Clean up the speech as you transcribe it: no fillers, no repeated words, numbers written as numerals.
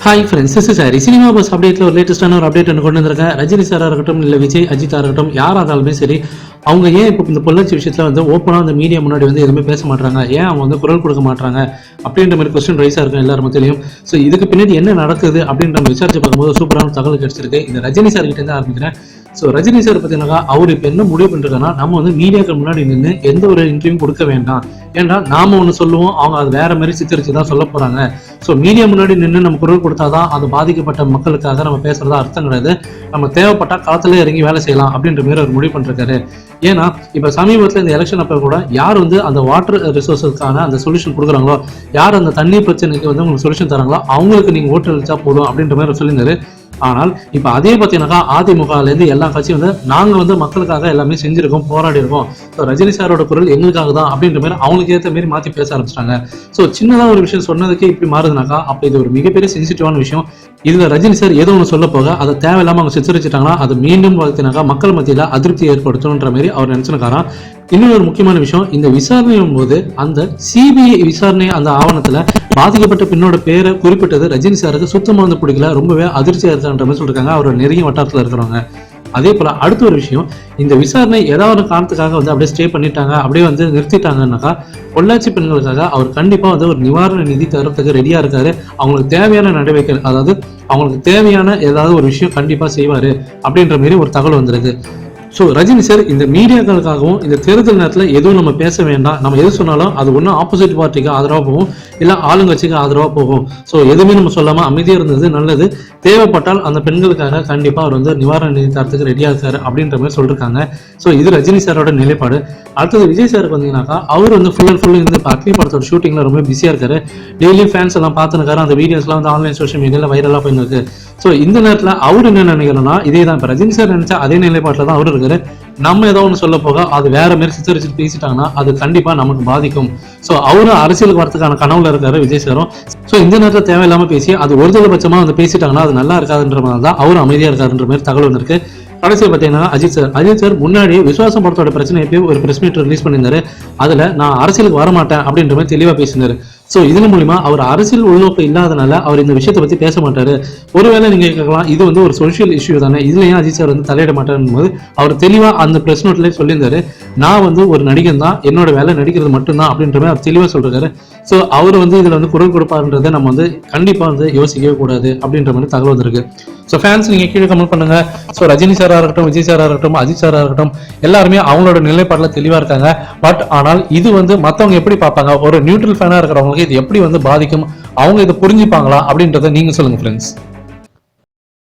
Hi friends, this is Hari. Cinema buzz அப்டேட்ல ஒரு லேட்டஸ்டான ஒரு அப்டேட் கொண்டு வந்திருக்கேன். ரஜினி சாரா இருக்கட்டும், இல்லை விஜய் அஜித்தா இருக்கட்டும், யாராக இருந்தாலுமே சரி, அவங்க ஏன் இப்போ இந்த பொள்ளாச்சி விஷயத்தில் ஓப்பனாக அந்த மீடியா முன்னாடி எதுவுமே பேச மாட்டாங்க, ஏன் அவங்க குரல் கொடுக்க மாட்டாங்க அப்படின்ற மாதிரி கொஸ்டின் ரைஸாக இருக்கும் எல்லாரும் தெரியும். ஸோ இதுக்கு பின்னாடி என்ன நடக்குது அப்படின்ற நம்ம விசாரிச்சு பார்க்கும்போது சூப்பரான தகவல் கிடைச்சிருக்கு. இந்த ரஜினி சார் கிட்டே தான் ஆரம்பிக்கிறேன். ஸோ ரஜினி சார் பார்த்தீங்கன்னா அவர் இப்போ என்ன முடிவு பண்ணிருக்காங்கன்னா, நம்ம மீடியாக்கள் முன்னாடி நின்று எந்த ஒரு இன்டர்வியூ கொடுக்க வேண்டாம். ஏன்னா நாம ஒன்று சொல்லுவோம், அவங்க அது வேற மாதிரி சித்தரிச்சு தான் சொல்ல போறாங்க. ஸோ மீடியா முன்னாடி நின்று நம்ம குரல் கொடுத்தாதான் அது பாதிக்கப்பட்ட மக்களுக்காக நம்ம பேசுறதா அர்த்தம் கிடையாது. நம்ம தேவைப்பட்டா களத்துல இறங்கி வேலை செய்யலாம் அப்படின்ற மாதிரி அவர் முடிவு பண்ணிருக்காரு. ஏன்னா இப்ப சமீபத்தில் இந்த எலெக்ஷன் அப்ப கூட யார் அந்த வாட்டர் ரிசோர்ஸுக்கான அந்த சொல்யூஷன் கொடுக்குறாங்களோ, யார் அந்த தண்ணீர் பிரச்சனைக்கு உங்களுக்கு சொல்யூஷன் தராங்களோ அவங்களுக்கு நீங்க ஓட்டு அளிச்சா போதும் அப்படின்ற மாதிரி சொல்லியிருந்தாரு. ஆனால் இப்ப அதே பார்த்தீங்கன்னா அதிமுகல இருந்து எல்லா கட்சியும் நாங்க மக்களுக்காக எல்லாமே செஞ்சிருக்கோம், போராடி இருக்கோம். ரஜினி சாரோட குரல் எங்களுக்காக தான் அப்படின்ற மாதிரி அவங்களுக்கு ஏற்ற மாதிரி மாத்தி பேச ஆரம்பிச்சிட்டாங்க. ஸோ சின்னதா ஒரு விஷயம் சொன்னதுக்கு இப்படி மாறுதுனாக்கா அப்ப இது ஒரு மிகப்பெரிய சென்சிட்டிவான விஷயம். இதுல ரஜினி சார் ஏதோ ஒன்று சொல்ல போக அதை தேவையில்லாம அவங்க சித்தரிச்சிட்டாங்கன்னா அது மீண்டும் பார்த்தீங்கன்னாக்கா மக்கள் மத்தியில அதிருப்தி ஏற்படுத்தணுன்ற மாதிரி அவர் நினைச்சிருக்காராம். இன்னொரு முக்கியமான விஷயம், இந்த விசாரணையும் போது அந்த சிபிஐ விசாரணை அந்த ஆவணத்துல பாதிக்கப்பட்ட பெண்ணோட பேரை குறிப்பிட்டது ரஜினி சாருக்கு சுத்தமா பிடிக்கல, ரொம்பவே அதிர்ச்சியா இருக்கான்ற மாதிரி சொல்லிருக்காங்க அவரோட நெருங்கிய வட்டாரத்துல இருக்கிறவங்க. அதே போல அடுத்த ஒரு விஷயம், இந்த விசாரணை ஏதாவது ஒரு காரணத்துக்காக அப்படியே ஸ்டே பண்ணிட்டாங்க, அப்படியே நிறுத்திட்டாங்கன்னாக்கா பொள்ளாச்சி பெண்களுக்காக அவர் கண்டிப்பா ஒரு நிவாரண நிதி தரத்துக்கு ரெடியா இருக்காரு. அவங்களுக்கு தேவையான நடவடிக்கை, அதாவது அவங்களுக்கு தேவையான ஏதாவது ஒரு விஷயம் கண்டிப்பா செய்வாரு அப்படின்ற மாதிரி ஒரு தகவல் வந்திருக்கு. ஸோ ரஜினி சார் இந்த மீடியாக்களுக்காகவும் இந்த தேர்தல் நேரத்தில் எதுவும் நம்ம பேச வேண்டாம், நம்ம எது சொன்னாலும் அது ஒன்றும் ஆப்போசிட் பார்ட்டிக்கு ஆதரவாக போகும், இல்லை ஆளுங்கட்சிக்கு ஆதரவாக போகும். ஸோ எதுவுமே நம்ம சொல்லாமல் அமைதியாக இருந்தது நல்லது. தேவைப்பட்டால் அந்த பெண்களுக்காக கண்டிப்பாக அவர் நிவாரண நிதி தரத்துக்கு ரெடியாக இருக்காரு அப்படின்ற மாதிரி சொல்லியிருக்காங்க. ஸோ இது ரஜினி சாரோட நிலைப்பாடு. அடுத்தது விஜய் சாருக்கு வந்தீங்கன்னாக்கா அவர் ஃபுல் அண்ட் ஃபுல் அக்னி படத்தோட ஷூட்டிங்ல ரொம்ப பிஸியாக இருக்காரு. டெய்லியும் ஃபேன்ஸ் எல்லாம் பார்த்துருக்காரு, அந்த வீடியோஸ்லாம் ஆன்லைன் சோஷியல் மீடியாவில் வைரலாக போயிருக்கு. ஸோ இந்த நேரத்தில் அவர் என்ன நினைக்கிறோம்னா, இதே தான் இப்போ ரஜினி சார் நினைச்சா அதே நிலைப்பாட்டில் தான் அவர் இருக்காரு. நம்ம ஏதோ ஒன்று சொல்ல போக அது வேற மாதிரி சித்தரிச்சு பேசிட்டாங்கன்னா அது கண்டிப்பா நமக்கு பாதிக்கும். ஸோ அவரும் அரசியலுக்கு வரதுக்கான கனவுல இருக்காரு விஜய் சாரும். ஸோ இந்த நேரத்தில் தேவையில்லாம பேசி அது ஒருதலை பட்சமா பேசிட்டாங்கன்னா அது நல்லா இருக்காதுன்ற மாதிரி தான் அவரும் அமைதியா இருக்காருன்ற மாதிரி தகவல் வந்திருக்கு. கடைசியில் பார்த்தீங்கன்னா அஜித் சார் முன்னாடி விசுவாசம் படத்தோட பிரச்சனை எப்பயும் ஒரு பிரஸ் மீட் ரிலீஸ் பண்ணியிருந்தாரு. அதுல நான் அரசியலுக்கு வரமாட்டேன் அப்படின்ற மாதிரி தெளிவா பேசினாரு. ஸோ இதன் மூலியமா அவர் அரசியல் உள்நோக்கு இல்லாதனால அவர் இந்த விஷயத்தை பத்தி பேச மாட்டாரு. ஒருவேளை நீங்க கேட்கலாம், இது ஒரு சோசியல் இஷ்யூ தானே, இதுல ஏன் அஜித் சார் தலையிட மாட்டாருன்னு போது அவர் தெளிவா அந்த பிரஸ் நோட்ல சொல்லியிருந்தாரு, நான் ஒரு நடிகன் தான், என்னோட வேலை நடிக்கிறது மட்டும்தான் அப்படின்ற மாதிரி அவர் தெளிவா சொல்றாரு. ஸோ அவர் இதுல குரல் கொடுப்பாருன்றதை நம்ம கண்டிப்பா யோசிக்கவே கூடாது அப்படின்ற மாதிரி தகவல் வந்திருக்கு. ஸோ ஃபேன்ஸ் நீங்க கீழே கமெண்ட் பண்ணுங்க. ஸோ ரஜினி சாரா இருக்கட்டும், விஜய் சாரா இருக்கட்டும், அஜித் சாரா இருக்கட்டும், எல்லாருமே அவங்களோட நிலைப்பாடுல தெளிவா இருக்காங்க. பட் ஆனால் இது மத்தவங்க எப்படி பார்ப்பாங்க, ஒரு நியூட்ரல் ஃபேனா இருக்கிறவங்களுக்கு இது எப்படி பாதிக்கும், அவங்க இதை புரிஞ்சுப்பாங்களா அப்படின்றத நீங்க சொல்லுங்க ஃப்ரெண்ட்ஸ்.